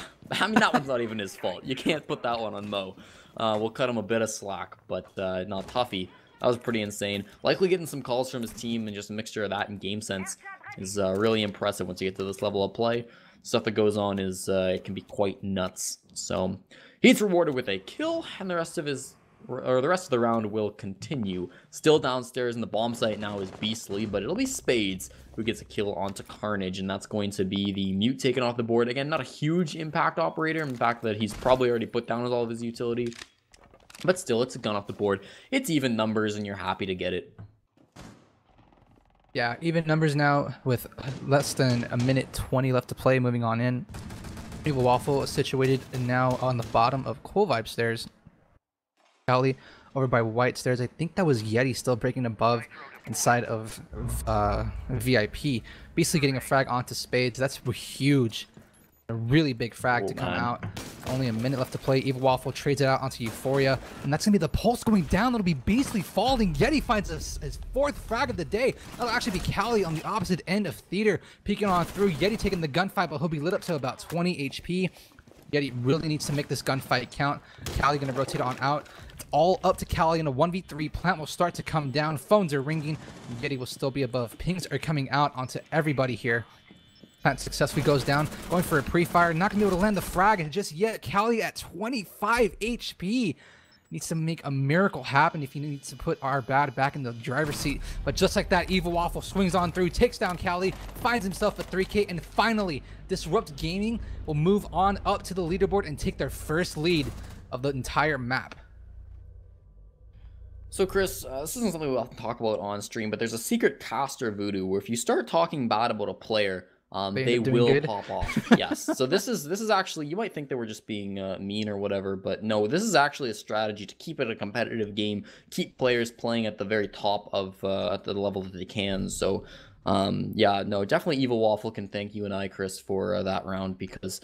mean, that one's not even his fault. You can't put that one on Mo. We'll cut him a bit of slack, but not Tuffy. That was pretty insane. Likely getting some calls from his team, and just a mixture of that and game sense is really impressive once you get to this level of play. Stuff that goes on is it can be quite nuts. So he's rewarded with a kill, and the rest of the round will continue. Still downstairs in the bomb site now is Beastly, but it'll be Spades who gets a kill onto Carnage, and that's going to be the mute taken off the board. Again, not a huge impact operator in the fact that he's probably already put down with all of his utility. But still, it's a gun off the board. It's even numbers, and you're happy to get it. Yeah, even numbers now with less than a minute 20 left to play. Moving on in. Evil Waffle is situated now on the bottom of Cool Vibe stairs. Callie over by White stairs. I think that was Yeti still breaking above inside of VIP. Basically getting a frag onto Spades. That's huge. A really big frag to come out. Only a minute left to play. Evil Waffle trades it out onto Euphoria, and that's gonna be the pulse going down. That'll be Beastly falling. Yeti finds his 4th frag of the day. That'll actually be Callie on the opposite end of Theater, peeking on through. Yeti taking the gunfight, but he'll be lit up to about 20 HP. Yeti really needs to make this gunfight count. Callie gonna rotate on out. It's all up to Callie in a 1v3. Plant will start to come down. Phones are ringing. Yeti will still be above. Pings are coming out onto everybody here. Plant successfully goes down, going for a pre-fire, not gonna be able to land the frag just yet. Callie at 25 HP. Needs to make a miracle happen if he needs to put Arbad back in the driver's seat. But just like that, Evil Waffle swings on through, takes down Callie, finds himself a 3K, and finally, Disrupt Gaming will move on up to the leaderboard and take their first lead of the entire map. So Chris, this isn't something we'll talk about on stream, but there's a secret caster voodoo where if you start talking bad about a player, They end they up doing will good. pop off. Yes. So this is actually, you might think they were just being mean or whatever, but no, this is actually a strategy to keep it a competitive game, keep players playing at the very top of at the level that they can. So yeah, no, definitely Evil Waffle can thank you and I, Chris, for that round because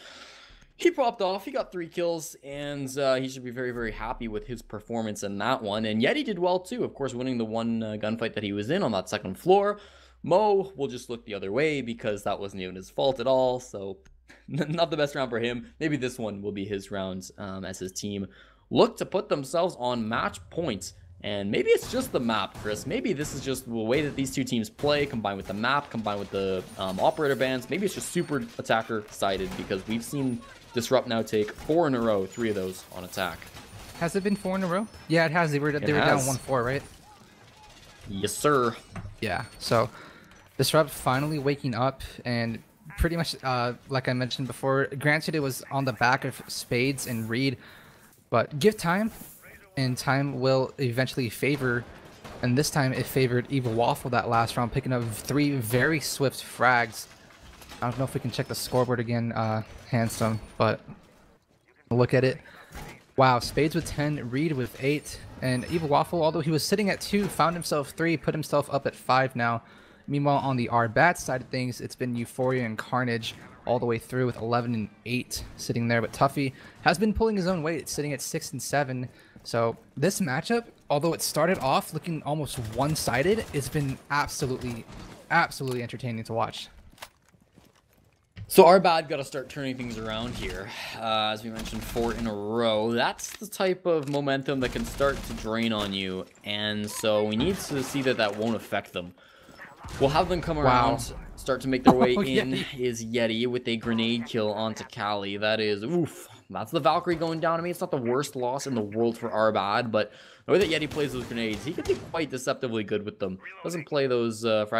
he popped off. He got 3 kills, and he should be very, very happy with his performance in that one. And Yeti did well, too. Of course, winning the one gunfight that he was in on that second floor. Mo will just look the other way because that wasn't even his fault at all. So, not the best round for him. Maybe this one will be his round as his team look to put themselves on match points. And maybe it's just the map, Chris. Maybe this is just the way that these two teams play, combined with the map, combined with the operator bans. Maybe it's just super attacker-sided because we've seen Disrupt now take 4 in a row, 3 of those on attack. Has it been 4 in a row? Yeah, it has. They were down 1-4, right? Yes, sir. Yeah. So Disrupt finally waking up and pretty much, like I mentioned before, granted it was on the back of Spades and Reed, but give time, and time will eventually favor. And this time it favored Evil Waffle that last round, picking up 3 very swift frags. I don't know if we can check the scoreboard again, Handsome, but look at it. Wow, Spades with 10, Reed with 8, and Evil Waffle, although he was sitting at 2, found himself 3, put himself up at 5 now. Meanwhile, on the R-Bat side of things, it's been Euphoria and Carnage all the way through with 11 and 8 sitting there, but Tuffy has been pulling his own weight, sitting at 6 and 7. So this matchup, although it started off looking almost one-sided, it's been absolutely entertaining to watch. So our bad got to start turning things around here. As we mentioned, 4 in a row. That's the type of momentum that can start to drain on you. And so we need to see that that won't affect them. We'll have them come around, start to make their way in. Is Yeti with a grenade kill onto Kali. That is, oof. That's the Valkyrie going down. I mean, it's not the worst loss in the world for Arbad, but the way that Yeti plays those grenades, he can be quite deceptively good with them. Doesn't play those soft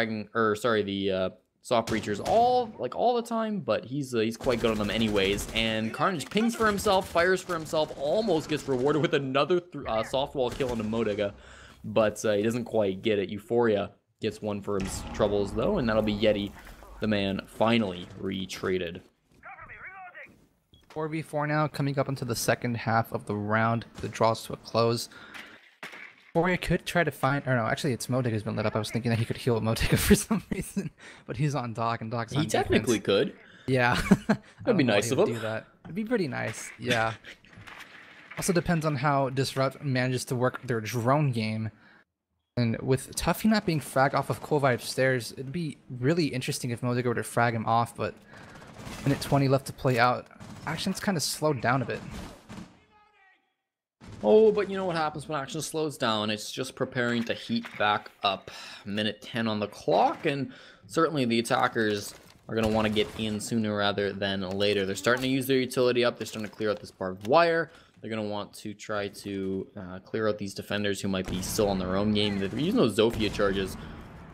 breachers all the time, but he's quite good on them anyways. And Carnage pings for himself, fires for himself, almost gets rewarded with another soft wall kill on Modiga, but he doesn't quite get it. Euphoria gets one for his troubles though, and that'll be Yeti, the man, finally retraded. 4v4 now, coming up into the second half of the round. The draws to a close. Euphoria could try to find, or no, actually it's Modiga who's been lit up. I was thinking that he could heal Modiga for some reason, but he's on Doc, and Doc's on He technically could. Yeah. That'd be nice of him. Do that. It'd be pretty nice, yeah. Also depends on how Disrupt manages to work their drone game. And with Tuffy not being fragged off of Cool Vibe stairs, it'd be really interesting if Modiga were to frag him off, but minute 20 left to play out. Action's kind of slowed down a bit. Oh, but you know what happens when action slows down? It's just preparing to heat back up. Minute 10 on the clock, and certainly the attackers are going to want to get in sooner rather than later. They're starting to use their utility up. They're starting to clear out this barbed wire. They're going to want to try to clear out these defenders who might be still on their own game. They're using those Zofia charges.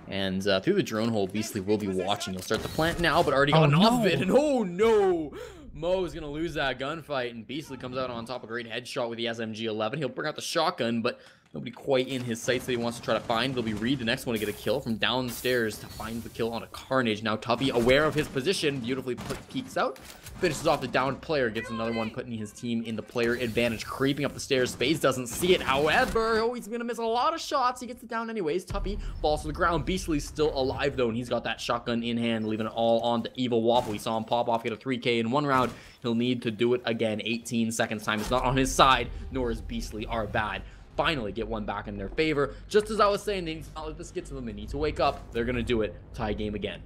And through the drone hole, Beastly will be watching. He'll start the plant now, but already got off of it. And oh no! Mo is going to lose that gunfight, and Beastly comes out on top. A great headshot with the SMG-11. He'll bring out the shotgun, but nobody quite in his sights that he wants to try to find. They'll be Reed, the next one to get a kill from downstairs to find the kill on a Carnage. Now Tuffy, aware of his position, beautifully peeks out, finishes off the downed player, gets another one, putting his team in the player advantage, creeping up the stairs. Spades doesn't see it, however, oh, he's gonna miss a lot of shots. He gets it down anyways. Tuffy falls to the ground. Beastly's still alive though, and he's got that shotgun in hand, leaving it all on to Evil Waffle. We saw him pop off, get a 3K in one round. He'll need to do it again. 18 seconds time is not on his side, nor is Beastly are bad. Finally get one back in their favor. Just as I was saying, they need to not let this get to them. They need to wake up. They're gonna do it. Tie game again.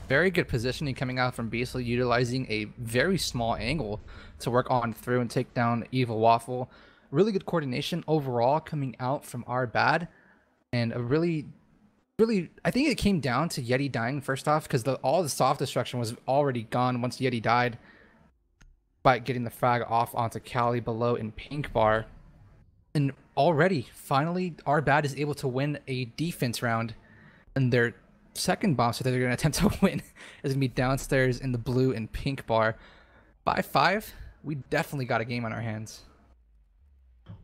Very good positioning coming out from Beastly, utilizing a very small angle to work on through and take down Evil Waffle. Really good coordination overall coming out from Arbad, and a really, I think it came down to Yeti dying first off, because all the soft destruction was already gone once Yeti died by getting the frag off onto Kali below in Pink Bar. And already, finally, Arbad is able to win a defense round, and their second bomb set that they're going to attempt to win is going to be downstairs in the blue and pink bar. By 5, we definitely got a game on our hands.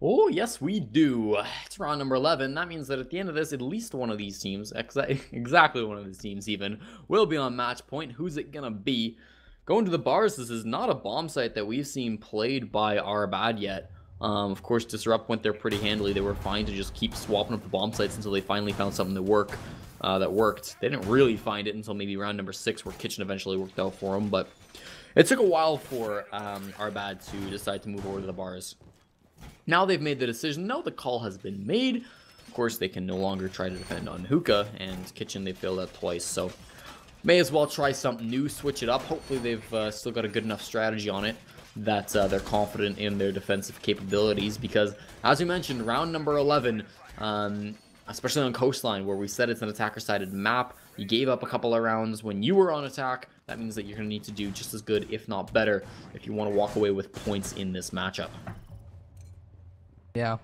Oh, yes, we do. It's round number 11. That means that at the end of this, at least one of these teams, exactly one of these teams even, will be on match point. Who's it gonna be? Going to the bars, this is not a bomb site that we've seen played by Arbad yet. Of course, Disrupt went there pretty handily. They were fine to just keep swapping up the bomb sites until they finally found something that worked. They didn't really find it until maybe round number 6, where Kitchen eventually worked out for them, but it took a while for Arbad to decide to move over to the bars. Now they've made the decision. Now the call has been made. Of course, they can no longer try to defend on Hookah, and Kitchen they failed at twice, so may as well try something new, switch it up. Hopefully they've still got a good enough strategy on it that they're confident in their defensive capabilities, because as we mentioned, round number 11, especially on Coastline, where we said it's an attacker-sided map, you gave up a couple of rounds when you were on attack. That means that you're going to need to do just as good, if not better, if you want to walk away with points in this matchup. Yeah.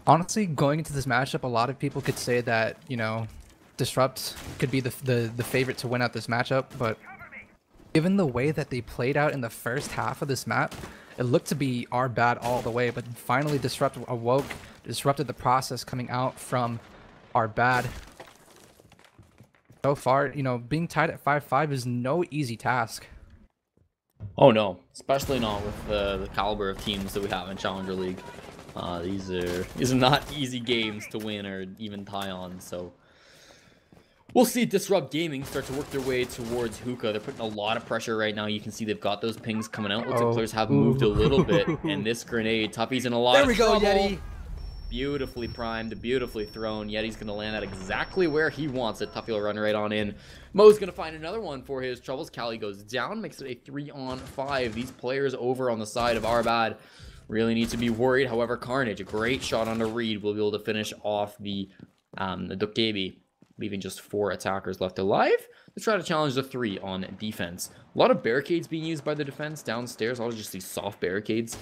Honestly, going into this matchup, a lot of people could say that, you know, Disrupt could be the favorite to win out this matchup, but given the way that they played out in the first half of this map, it looked to be our bad all the way, but finally Disrupt awoke, disrupted the process coming out from our bad. So far, you know, being tied at 5-5 is no easy task. Oh no, especially not with the caliber of teams that we have in Challenger League. These are not easy games to win or even tie on, so we'll see Disrupt Gaming start to work their way towards Hookah. They're putting a lot of pressure right now. You can see they've got those pings coming out. Looks like players have moved a little bit, and this grenade, Tuffy's in a lot of trouble. There we go, Yeti. Beautifully primed, beautifully thrown. Yeti's going to land at exactly where he wants it. Tuffy will run right on in. Mo's going to find another one for his troubles. Cali goes down, makes it a 3-on-5. These players over on the side of Arbad really need to be worried. However, Carnage, a great shot on a read, will be able to finish off the Dokkaebi, leaving just 4 attackers left alive to try to challenge the 3 on defense. A lot of barricades being used by the defense downstairs. I'll just these soft barricades.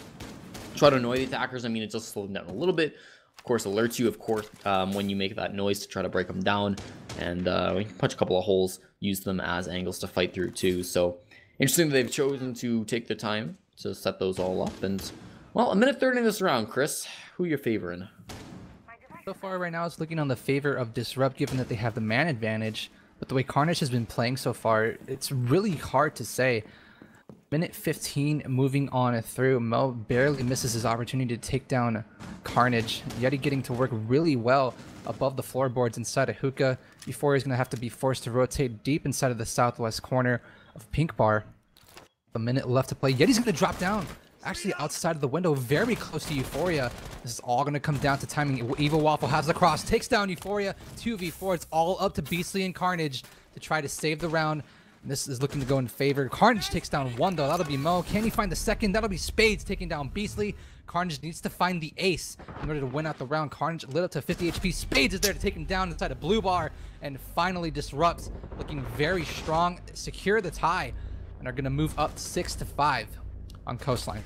Try to annoy the attackers. I mean, it just slows them down a little bit. Of course, alerts you, of course, when you make that noise to try to break them down. And we can punch a couple of holes, use them as angles to fight through too. So interesting that they've chosen to take the time to set those all up. And, well, a minute 30 in this round, Chris. Who are you favoring? So far right now, it's looking on the favor of Disrupt, given that they have the man advantage. But the way Carnage has been playing so far, it's really hard to say. Minute 15 moving on through. Mo barely misses his opportunity to take down Carnage. Yeti getting to work really well above the floorboards inside of Hookah before he's going to have to be forced to rotate deep inside of the southwest corner of Pink Bar. A minute left to play. Yeti's going to drop down. Actually outside of the window, very close to Euphoria. This is all going to come down to timing. Evil Waffle has the cross, takes down Euphoria. 2v4. It's all up to Beastly and Carnage to try to save the round. This is looking to go in favor. Carnage takes down 1 though. That'll be Mo. Can he find the second? That'll be Spades taking down Beastly. Carnage needs to find the ace in order to win out the round. Carnage lit up to 50 HP. Spades is there to take him down inside a blue bar. And finally Disrupts, looking very strong, secure the tie, and are going to move up 6-5 on Coastline.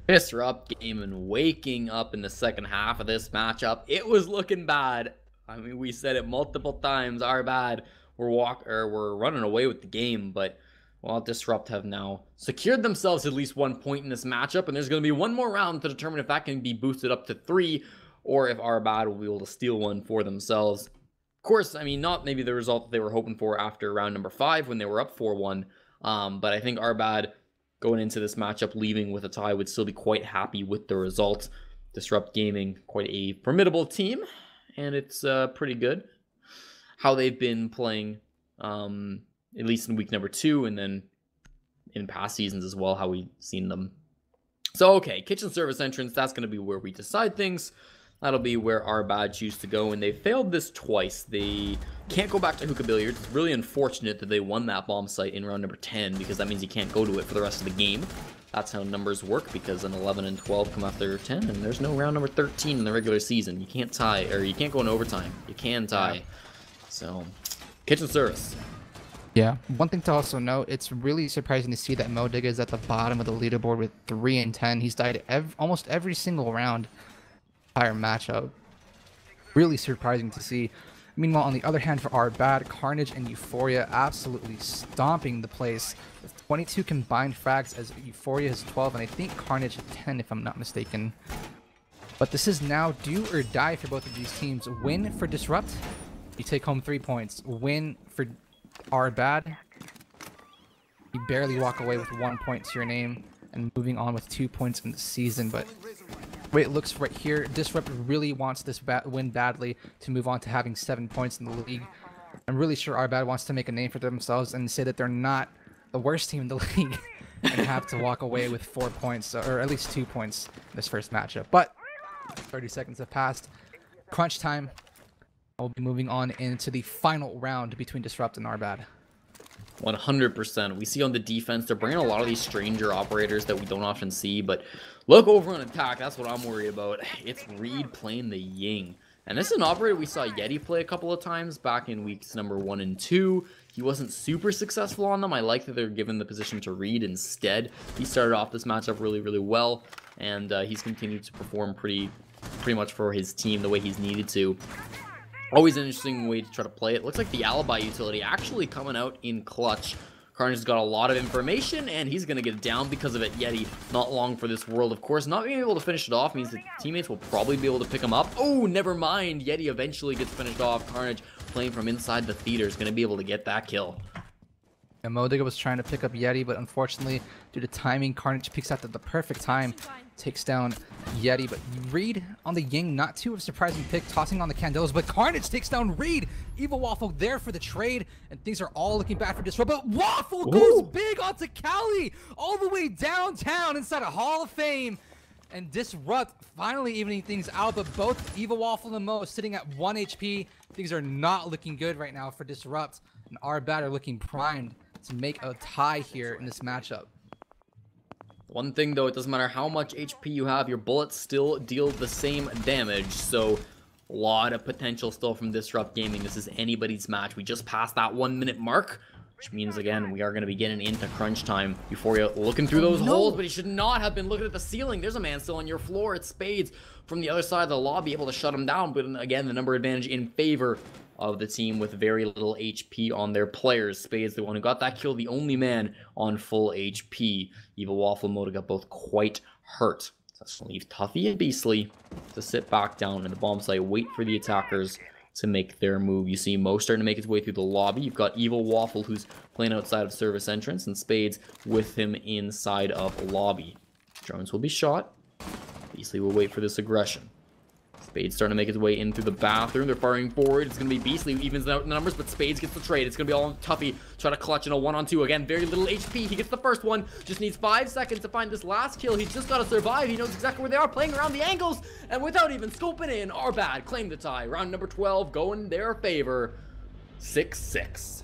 Disrupt game and waking up in the second half of this matchup. It was looking bad. I mean, we said it multiple times. Our bad. We're running away with the game, but well, Disrupt have now secured themselves at least 1 point in this matchup, and there's going to be one more round to determine if that can be boosted up to 3, or if Arbad will be able to steal one for themselves. Of course, I mean, not maybe the result that they were hoping for after round number 5 when they were up 4-1, but I think Arbad going into this matchup leaving with a tie would still be quite happy with the result. Disrupt Gaming, quite a formidable team, and it's pretty good how they've been playing, at least in week number 2, and then in past seasons as well, how we've seen them. So, okay, kitchen service entrance, that's going to be where we decide things. That'll be where Arbad choose to go, and they failed this twice. They can't go back to Hookah Billiards. It's really unfortunate that they won that bomb site in round number 10, because that means you can't go to it for the rest of the game. That's how numbers work, because an 11 and 12 come after 10, and there's no round number 13 in the regular season. You can't tie, or you can't go in overtime. You can tie. Yeah. So, kitchen service. Yeah. One thing to also note, it's really surprising to see that Modigga is at the bottom of the leaderboard with 3 and 10. He's died almost every single round, entire matchup. Really surprising to see. Meanwhile, on the other hand, for our bad, Carnage and Euphoria absolutely stomping the place with 22 combined frags, as Euphoria has 12, and I think Carnage has 10 if I'm not mistaken. But this is now do or die for both of these teams. Win for Disrupt, you take home 3 points. Win for our bad, you barely walk away with 1 point to your name and moving on with 2 points in the season. But the way it looks right here, Disrupt really wants this win badly to move on to having 7 points in the league. I'm really sure our bad wants to make a name for themselves and say that they're not the worst team in the league and have to walk away with 4 points, or at least 2 points in this first matchup. But 30 seconds have passed. Crunch time. We'll be moving on into the final round between Disrupt and Arbad. 100%. We see on the defense, they're bringing a lot of these stranger operators that we don't often see, but look over on attack, that's what I'm worried about. It's Reed playing the Ying. And this is an operator we saw Yeti play a couple of times back in weeks number 1 and 2. He wasn't super successful on them. I like that they're giving the position to Reed instead. He started off this matchup really, really well, and he's continued to perform pretty much for his team the way he's needed to. Always an interesting way to try to play it. Looks like the Alibi utility actually coming out in clutch. Carnage has got a lot of information, and he's going to get down because of it. Yeti, not long for this world. Of course, not being able to finish it off means that teammates will probably be able to pick him up. Oh, never mind. Yeti eventually gets finished off. Carnage, playing from inside the theater, is going to be able to get that kill. And Modigga was trying to pick up Yeti, but unfortunately, due to timing, Carnage picks out at the perfect time, takes down Yeti. But Reed on the Ying, not too of a surprising pick, tossing on the Candelas, but Carnage takes down Reed. Evil Waffle there for the trade, and things are all looking bad for Disrupt, but Waffle goes big onto Cali, all the way downtown inside a Hall of Fame. And Disrupt finally evening things out, but both Evil Waffle and Mo sitting at 1 HP. Things are not looking good right now for Disrupt, and Arbad are looking primed to make a tie here in this matchup. One thing though, it doesn't matter how much HP you have, your bullets still deal the same damage, so a lot of potential still from Disrupt Gaming. This is anybody's match. We just passed that 1 minute mark, which means again we are going to be getting into crunch time. Euphoria looking through those holes, but he should not have been looking at the ceiling. There's a man still on your floor. It's Spades from the other side of the lobby, able to shut him down, but again the number advantage in favor of the team with very little HP on their players. Spades, the one who got that kill, the only man on full HP. Evil Waffle and Modigga both quite hurt. So that's going to leave Tuffy and Beastly to sit back down in the bomb site, wait for the attackers to make their move. You see Mo starting to make his way through the lobby. You've got Evil Waffle, who's playing outside of service entrance, and Spades with him inside of lobby. Drones will be shot. Beastly will wait for this aggression. Spades starting to make his way in through the bathroom. They're firing forward. It's going to be Beastly who evens out numbers, but Spades gets the trade. It's going to be all on Tuffy. Try to clutch in a 1-on-2. Again, very little HP. He gets the first one. Just needs 5 seconds to find this last kill. He's just got to survive. He knows exactly where they are, playing around the angles, and without even scoping in, Arbad claim the tie. Round number 12 going in their favor. 6-6.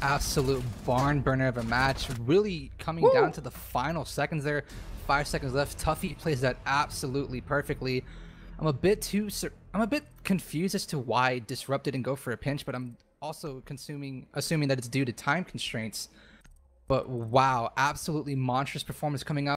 Absolute barn burner of a match. Really coming down to the final seconds there. 5 seconds left. Tuffy plays that absolutely perfectly. I'm a bit confused as to why Disrupt didn't go for a pinch, but I'm also assuming that it's due to time constraints. But wow, absolutely monstrous performance coming out.